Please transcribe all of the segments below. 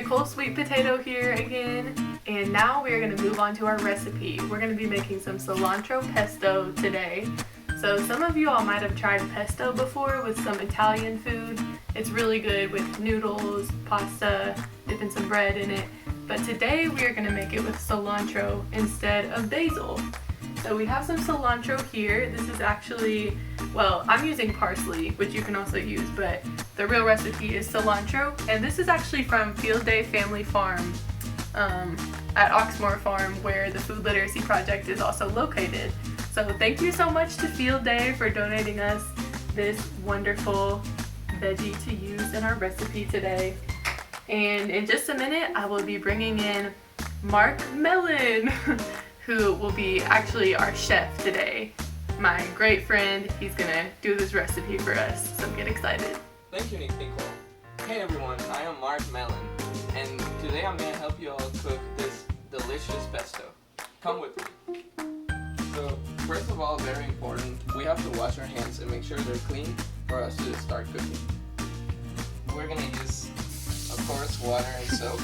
Nicole Sweet Potato here again, and now we're going to move on to our recipe. We're going to be making some cilantro pesto today. So some of you all might have tried pesto before with some Italian food. It's really good with noodles, pasta, dipping some bread in it. But today we are going to make it with cilantro instead of basil. So we have some cilantro here. This is actually, well, I'm using parsley, which you can also use, but the real recipe is cilantro. And this is actually from Field Day Family Farm at Oxmoor Farm, where the Food Literacy Project is also located. So thank you so much to Field Day for donating us this wonderful veggie to use in our recipe today. And in just a minute, I will be bringing in Marc Melon, who will be actually our chef today. My great friend, he's gonna do this recipe for us, so get excited. Thank you, Nicole. Hey everyone, I am Marc Melon, and today I'm gonna help you all cook this delicious pesto. Come with me. So, first of all, very important, we have to wash our hands and make sure they're clean for us to start cooking. We're gonna use, of course, water and soap.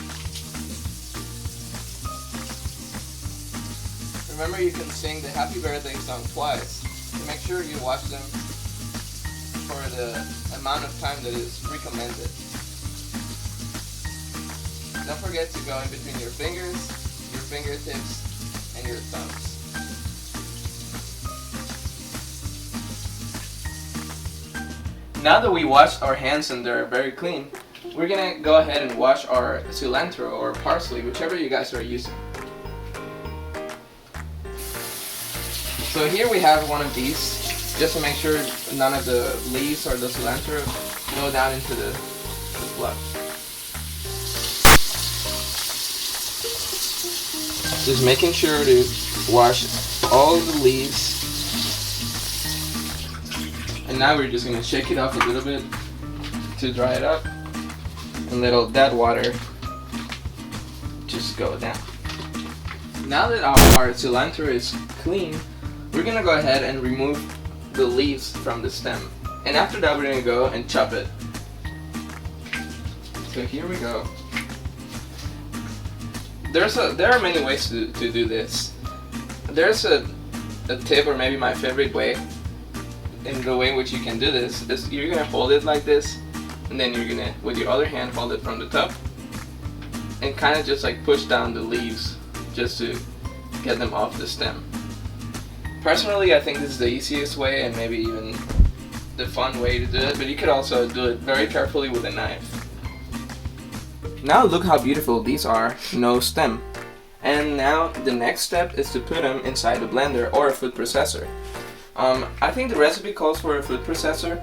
Remember, you can sing the Happy Birthday song twice. So make sure you wash them for the amount of time that is recommended. Don't forget to go in between your fingers, your fingertips, and your thumbs. Now that we washed our hands and they're very clean, we're gonna go ahead and wash our cilantro or parsley, whichever you guys are using. So here we have one of these, just to make sure none of the leaves or the cilantro go down into the blood. Just making sure to wash all the leaves. And now we're just going to shake it off a little bit to dry it up and let that water just go down. Now that our cilantro is clean, we're going to go ahead and remove the leaves from the stem. And after that, we're going to go and chop it. So here we go. There are many ways to do this. There's a tip, or maybe my favorite way, in the way in which you can do this is you're gonna fold it like this, and then you're gonna, with your other hand, fold it from the top and kind of just like push down the leaves just to get them off the stem. Personally, I think this is the easiest way and maybe even the fun way to do it, but you could also do it very carefully with a knife. Now look how beautiful these are, no stem. And now the next step is to put them inside a blender or a food processor. I think the recipe calls for a food processor,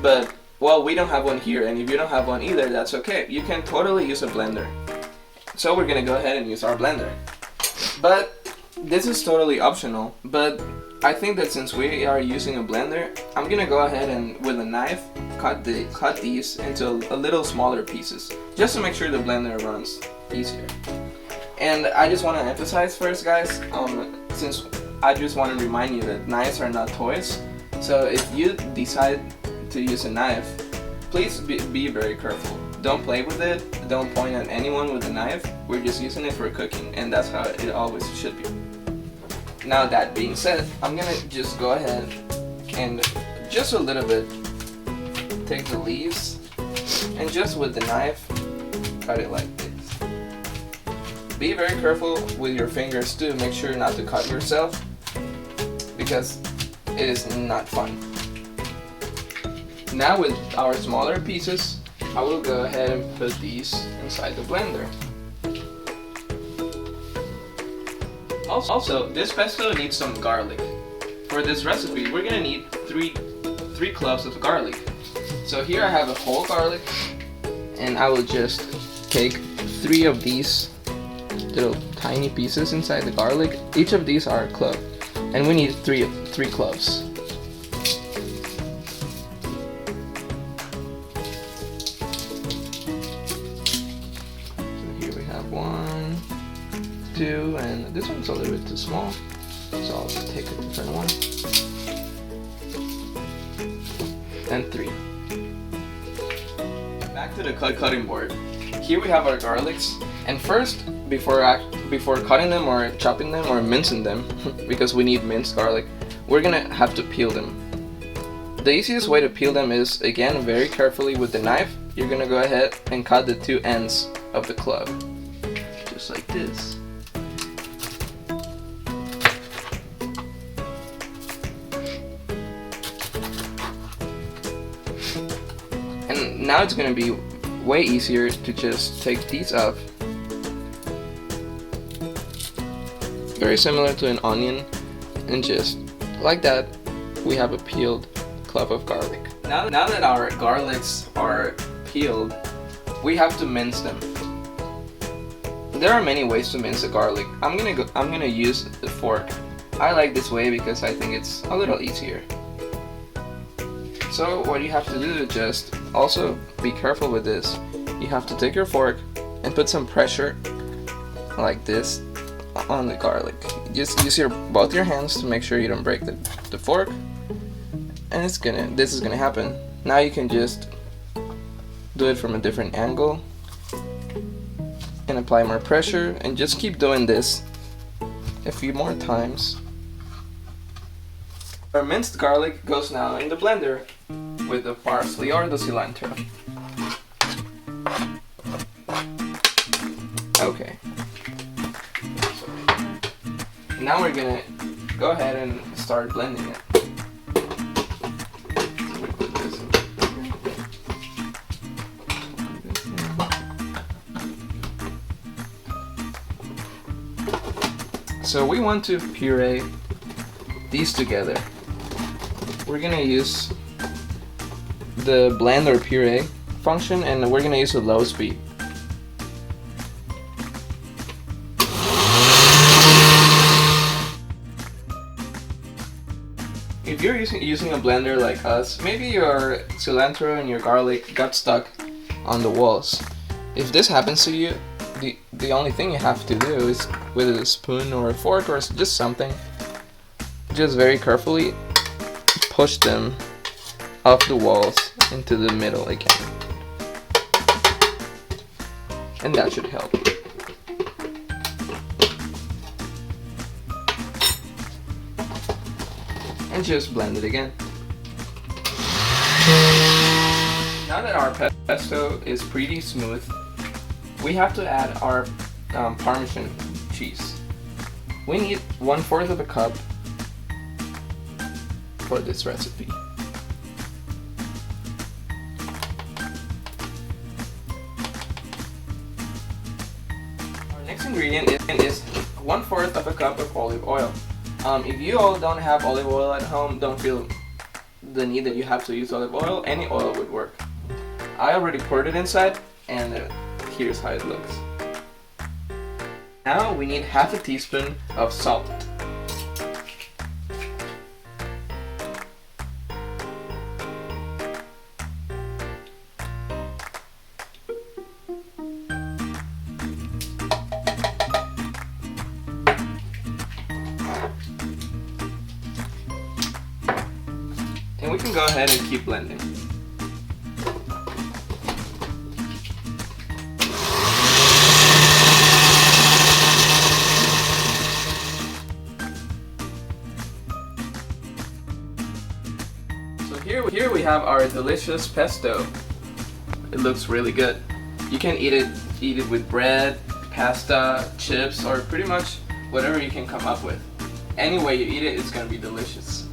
but well, we don't have one here, and if you don't have one either, that's okay. You can totally use a blender. So we're gonna go ahead and use our blender. But this is totally optional, but I think that since we are using a blender, I'm gonna go ahead and with a knife cut these into a little smaller pieces, just to make sure the blender runs easier. And I just want to emphasize first, guys, since I just want to remind you that knives are not toys, so if you decide to use a knife, please be very careful. Don't play with it, don't point at anyone with a knife. We're just using it for cooking, and that's how it always should be. Now that being said, I'm gonna just go ahead and just a little bit take the leaves and just with the knife cut it like this. Be very careful with your fingers too, make sure not to cut yourself, because it is not fun. Now with our smaller pieces, I will go ahead and put these inside the blender. Also, this pesto needs some garlic. For this recipe, we're gonna need three cloves of garlic. So here I have a whole garlic, and I will just take 3 of these little tiny pieces inside the garlic. Each of these are a clove, and we need three cloves. So here we have 1, 2, and this one's a little bit too small, so I'll just take a different one. And 3. Back to the cutting board. here we have our garlics, and first, before cutting them or chopping them or mincing them, because we need minced garlic, we're gonna have to peel them. The easiest way to peel them is, again, very carefully with the knife. You're gonna go ahead and cut the two ends of the club, just like this. And now it's gonna be way easier to just take these off. Very similar to an onion, and just like that, we have a peeled clove of garlic. Now that our garlics are peeled, we have to mince them. There are many ways to mince the garlic. I'm gonna use the fork. I like this way because I think it's a little easier. So what you have to do is just also be careful with this. You have to take your fork and put some pressure like this on the garlic. Just use both your hands to make sure you don't break the fork. And this is gonna happen. Now you can just do it from a different angle and apply more pressure, and just keep doing this a few more times. Our minced garlic goes now in the blender with the parsley or the cilantro. Okay. Now we're gonna go ahead and start blending it. So we want to puree these together. We're gonna use the blend or puree function, and we're gonna use a low speed. If you're using a blender like us, maybe your cilantro and your garlic got stuck on the walls. If this happens to you, the only thing you have to do is, with a spoon or a fork or just something, just very carefully push them off the walls into the middle again. And that should help. And just blend it again. Now that our pesto is pretty smooth, we have to add our Parmesan cheese. We need 1/4 of a cup for this recipe. Our next ingredient is 1/4 of a cup of olive oil. If you all don't have olive oil at home, don't feel the need that you have to use olive oil. Any oil would work. I already poured it inside, and here's how it looks. Now we need 1/2 teaspoon of salt. And we can go ahead and keep blending. Here we have our delicious pesto. It looks really good. You can eat it with bread, pasta, chips, or pretty much whatever you can come up with. Any way you eat it, it's gonna be delicious.